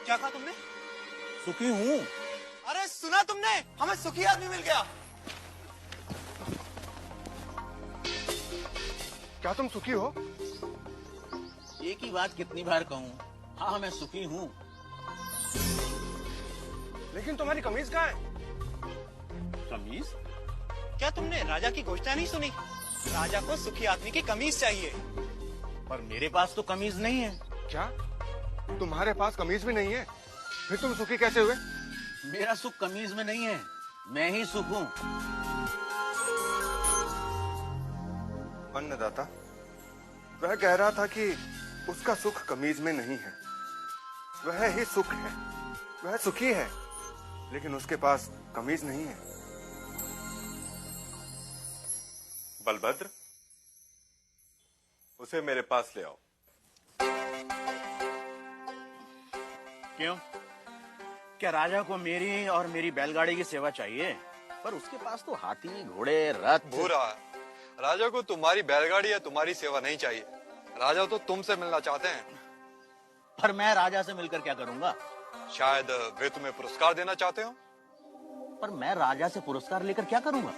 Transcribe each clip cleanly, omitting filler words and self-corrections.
क्या कहा तुमने? सुखी हूँ। अरे सुना तुमने? हमें सुखी आदमी मिल गया। क्या तुम सुखी हो? एक ही बात कितनी बार कहूँ? हाँ मैं सुखी हूँ। लेकिन तुम्हारी कमीज कहाँ है? कमीज? क्या तुमने राजा की घोषणा नहीं सुनी? राजा को सुखी आदमी की कमीज चाहिए। पर मेरे पास तो कमीज नहीं है। क्या तुम्हारे पास कमीज भी नहीं है? फिर तुम सुखी कैसे हुए? मेरा सुख कमीज में नहीं है, मैं ही सुख हूँ। अन्नदाता, वह कह रहा था कि उसका सुख कमीज में नहीं है, वह ही सुख है, वह सुखी है, लेकिन उसके पास कमीज नहीं है। बलभद्र, उसे मेरे पास ले आओ। क्यों? क्या राजा को मेरी और मेरी बैलगाड़ी की सेवा चाहिए? पर उसके पास तो हाथी, घोड़े, रथ। भूरा, राजा को तुम्हारी बैलगाड़ी या तुम्हारी सेवा नहीं चाहिए। राजा तो तुमसे मिलना चाहते हैं। पर मैं राजा से मिलकर क्या करूंगा? शायद वे तुम्हें पुरस्कार देना चाहते हो। पर मैं राजा से पुरस्कार लेकर क्या करूंगा?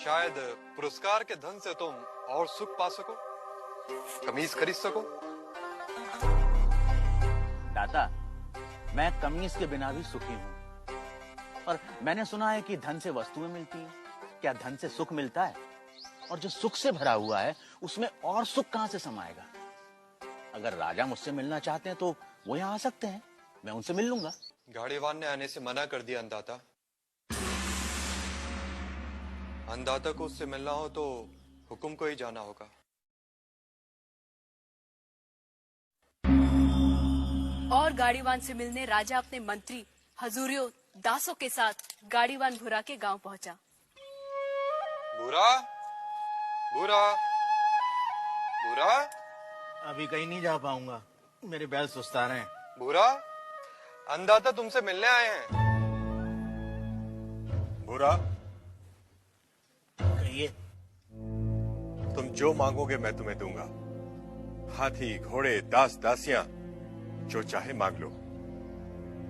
शायद पुरस्कार के धन से तुम और सुख पा सको, कमीज खरीद सको। दाता, मैं कमीज के बिना भी सुखी हूँ। पर मैंने सुना है कि धन से वस्तुएं मिलती हैं। क्या धन से सुख मिलता है? और जो सुख से भरा हुआ है उसमें और सुख कहां से समाएगा? अगर राजा मुझसे मिलना चाहते हैं तो वो यहाँ आ सकते हैं, मैं उनसे मिल लूंगा। गाड़ीवान ने आने से मना कर दिया अन्नदाता। अन्नदाता को उससे मिलना हो तो हुकुम को ही जाना होगा। और गाड़ीवान से मिलने राजा अपने मंत्री हजूरियों दासों के साथ गाड़ीवान भूरा के गांव पहुंचा। भूरा, भूरा, भूरा, अभी कहीं नहीं जा पाऊंगा, मेरे बैल सुस्ता रहे हैं। भूरा, अन्नदाता तुमसे मिलने आए हैं। भूरा, कहिए। तुम जो मांगोगे मैं तुम्हें दूंगा। हाथी, घोड़े, दास, दासियां, जो चाहे मांग लो,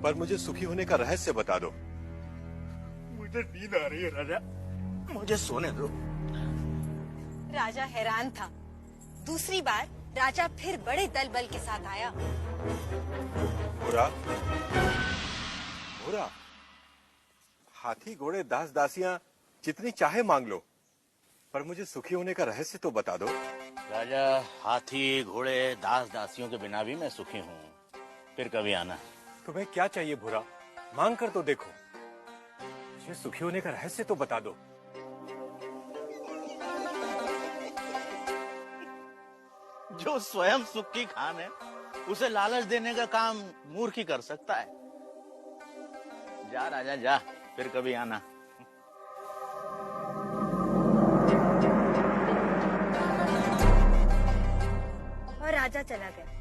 पर मुझे सुखी होने का रहस्य बता दो। मुझे नींद आ रही है राजा, मुझे सोने दो। राजा हैरान था। दूसरी बार राजा फिर बड़े दल बल के साथ आया। भूरा, भूरा, हाथी, घोड़े, दास, दासियां जितनी चाहे मांग लो, पर मुझे सुखी होने का रहस्य तो बता दो। राजा, हाथी, घोड़े, दास, दासियों के बिना भी मैं सुखी हूँ। फिर कभी आना। तुम्हें क्या चाहिए भूरा? मांग कर तो देखो। मुझे सुखी होने का रहस्य तो बता दो। जो स्वयं सुख की खान है उसे लालच देने का काम मूर्ख ही कर सकता है। जा राजा जा, फिर कभी आना। और राजा चला गया।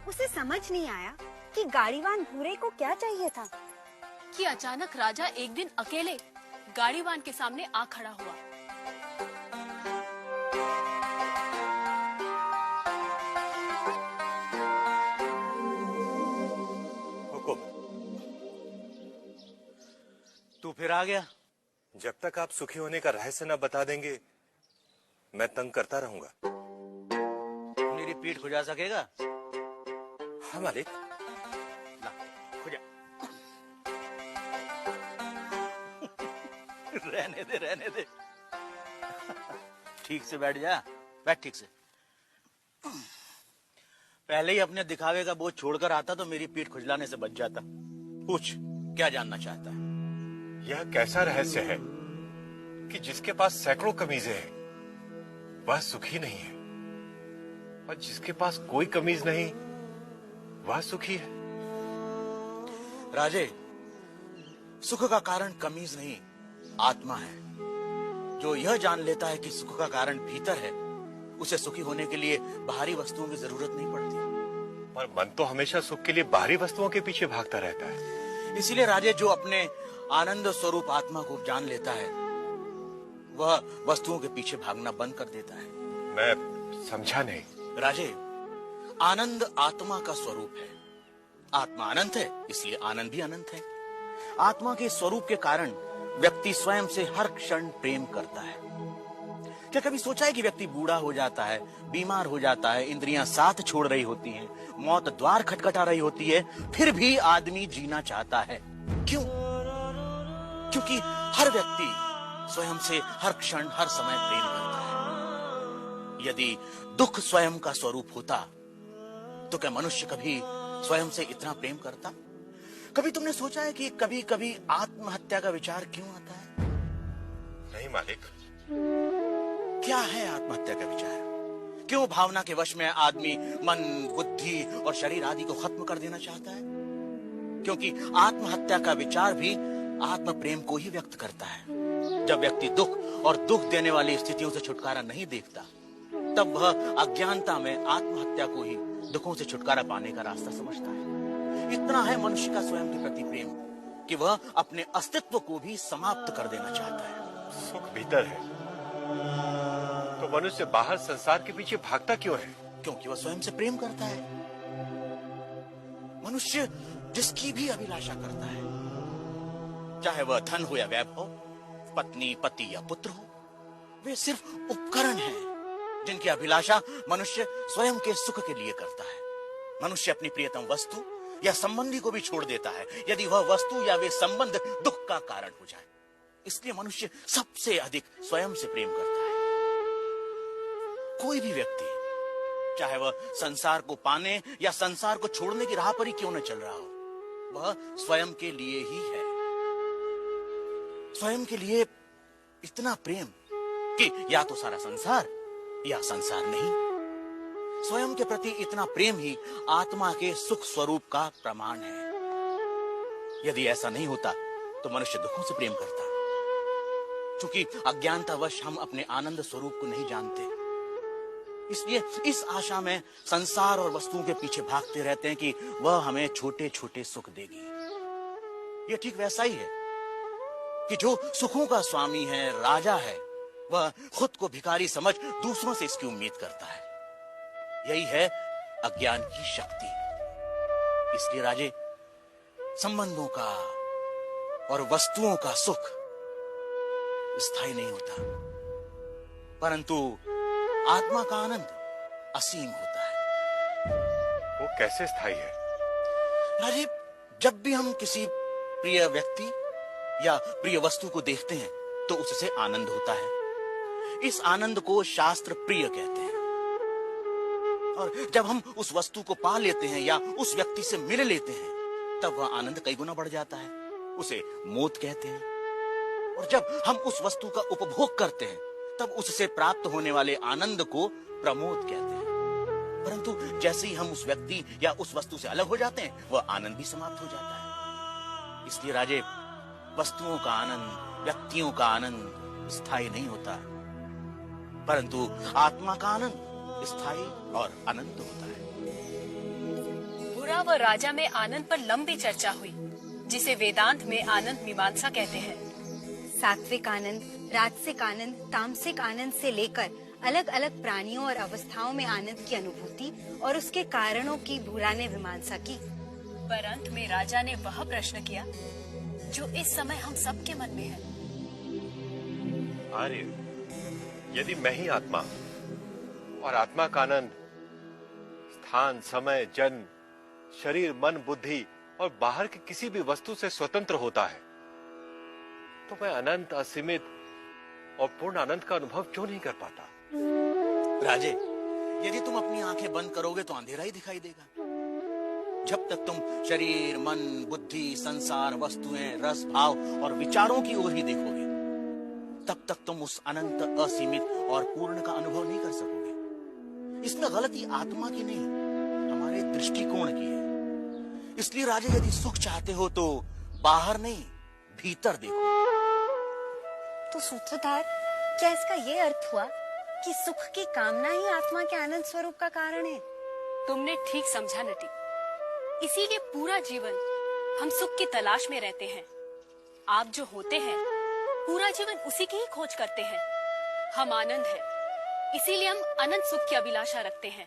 उसे समझ नहीं आया कि गाड़ीवान भूरे को क्या चाहिए था कि अचानक राजा एक दिन अकेले गाड़ीवान के सामने आ खड़ा हुआ। हुकुम। तू फिर आ गया? जब तक आप सुखी होने का रहस्य न बता देंगे मैं तंग करता रहूंगा। मेरी पीठ खुजा सकेगा? हाँ मालिक। ला, खुजा। रहने दे, रहने दे। ठीक से बैठ जा, बैठ ठीक से। पहले ही अपने दिखावे का बोझ छोड़कर आता तो मेरी पीठ खुजलाने से बच जाता। पूछ, क्या जानना चाहता है? यह कैसा रहस्य है कि जिसके पास सैकड़ों कमीजें हैं वह सुखी नहीं है, और जिसके पास कोई कमीज नहीं वह सुखी है? राजे, सुख का कारण कमीज नहीं आत्मा है। जो यह जान लेता है कि सुख का कारण भीतर है, उसे सुखी होने के लिए बाहरी वस्तुओं की जरूरत नहीं पड़ती। पर मन तो हमेशा सुख के लिए बाहरी वस्तुओं के पीछे भागता रहता है। इसीलिए राजे, जो अपने आनंद स्वरूप आत्मा को जान लेता है वह वस्तुओं के पीछे भागना बंद कर देता है। मैं समझा नहीं। राजे, आनंद आत्मा का स्वरूप है। आत्मा अनंत है, इसलिए आनंद भी अनंत है। आत्मा के स्वरूप के कारण व्यक्ति स्वयं से हर क्षण प्रेम करता है। क्या कभी सोचा है कि व्यक्ति बूढ़ा हो जाता है, बीमार हो जाता है, इंद्रियां साथ छोड़ रही होती हैं, मौत द्वार खटखटा रही होती है, फिर भी आदमी जीना चाहता है? क्यों? क्योंकि हर व्यक्ति स्वयं से हर क्षण हर समय प्रेम करता है। यदि दुख स्वयं का स्वरूप होता तो क्या मनुष्य कभी स्वयं से इतना प्रेम करता? कभी तुमने सोचा है कि कभी कभी आत्महत्या का विचार क्यों आता है? नहीं मालिक। क्या है आत्महत्या का विचार? क्यों भावना के वश में आदमी मन, बुद्धि और शरीर आदि को खत्म कर देना चाहता है? क्योंकि आत्महत्या का विचार भी आत्म प्रेम को ही व्यक्त करता है। जब व्यक्ति दुख और दुख देने वाली स्थितियों से छुटकारा नहीं देखता, तब वह अज्ञानता में आत्महत्या को ही दुखों से छुटकारा पाने का रास्ता समझता है। इतना है मनुष्य का स्वयं के प्रति प्रेम कि वह अपने अस्तित्व को भी समाप्त कर देना चाहता है। सुख भीतर है तो मनुष्य बाहर संसार के पीछे भागता क्यों है? क्योंकि वह स्वयं से प्रेम करता है। मनुष्य जिसकी भी अभिलाषा करता है, चाहे वह धन हो या वैभव, पत्नी, पति या पुत्र हो, वे सिर्फ उपकरण हैं जिनकी अभिलाषा मनुष्य स्वयं के सुख के लिए करता है। मनुष्य अपनी प्रियतम वस्तु या संबंधी को भी छोड़ देता है यदि वह वस्तु या वे संबंध दुख का कारण हो जाए। इसलिए मनुष्य सबसे अधिक स्वयं से प्रेम करता है। कोई भी व्यक्ति, चाहे वह संसार को पाने या संसार को छोड़ने की राह पर ही क्यों न चल रहा हो, वह स्वयं के लिए ही है। स्वयं के लिए इतना प्रेम कि या तो सारा संसार या संसार नहीं। स्वयं के प्रति इतना प्रेम ही आत्मा के सुख स्वरूप का प्रमाण है। यदि ऐसा नहीं होता तो मनुष्य दुखों से प्रेम करता। क्योंकि अज्ञानतावश हम अपने आनंद स्वरूप को नहीं जानते, इसलिए इस आशा में संसार और वस्तुओं के पीछे भागते रहते हैं कि वह हमें छोटे छोटे सुख देगी। यह ठीक वैसा ही है कि जो सुखों का स्वामी है, राजा है, वह खुद को भिखारी समझ दूसरों से इसकी उम्मीद करता है। यही है अज्ञान की शक्ति। इसलिए राजे, संबंधों का और वस्तुओं का सुख स्थायी नहीं होता, परंतु आत्मा का आनंद असीम होता है। वो कैसे स्थायी है? राजे, जब भी हम किसी प्रिय व्यक्ति या प्रिय वस्तु को देखते हैं तो उससे आनंद होता है। इस आनंद को शास्त्र प्रिय कहते हैं। और जब हम उस वस्तु को पा लेते हैं या उस व्यक्ति से मिल लेते हैं, तब वह आनंद कई गुना बढ़ जाता है। उसे मोद कहते हैं। और जब हम उस वस्तु का उपभोग करते हैं, तब उससे प्राप्त होने वाले आनंद को प्रमोद कहते हैं। परंतु जैसे ही हम उस व्यक्ति या उस वस्तु से अलग हो जाते हैं, वह आनंद भी समाप्त हो जाता है। इसलिए राजे, वस्तुओं का आनंद, व्यक्तियों का आनंद स्थायी नहीं होता, परंतु आत्मा का आनंद स्थायी और अनंत होता है। बुरा व राजा में आनंद पर लंबी चर्चा हुई, जिसे वेदांत में आनंद मीमांसा कहते हैं। सात्विक आनंद, राजसिक आनंद, तामसिक आनंद से लेकर अलग अलग प्राणियों और अवस्थाओं में आनंद की अनुभूति और उसके कारणों की बुरा ने मीमांसा की। पर अंत में राजा ने वह प्रश्न किया जो इस समय हम सबके मन में है। आर्य, यदि मैं ही आत्मा और आत्मा का आनंद स्थान, समय, जन्म, शरीर, मन, बुद्धि और बाहर की किसी भी वस्तु से स्वतंत्र होता है, तो मैं अनंत, असीमित और पूर्ण आनंद का अनुभव क्यों नहीं कर पाता? राजे, यदि तुम अपनी आंखें बंद करोगे तो अंधेरा ही दिखाई देगा। जब तक तुम शरीर, मन, बुद्धि, संसार, वस्तुएं, रस, भाव और विचारों की ओर ही देखोगे, तब तक तुम उस अनंत, असीमित और पूर्ण का अनुभव नहीं कर सकोगे। इसमें गलती आत्मा की नहीं, हमारे दृष्टिकोण की है। इसलिए राजे, यदि सुख चाहते हो तो बाहर नहीं, भीतर देखो। तो सूत्रधार, क्या इसका ये अर्थ हुआ कि सुख की कामना ही आत्मा के आनंद स्वरूप का कारण है? तुमने ठीक समझा नटी। इसीलिए पूरा जीवन हम सुख की तलाश में रहते हैं। आप जो होते हैं, पूरा जीवन उसी की ही खोज करते हैं। हम आनंद है, इसीलिए हम अनंत सुख की अभिलाषा रखते हैं।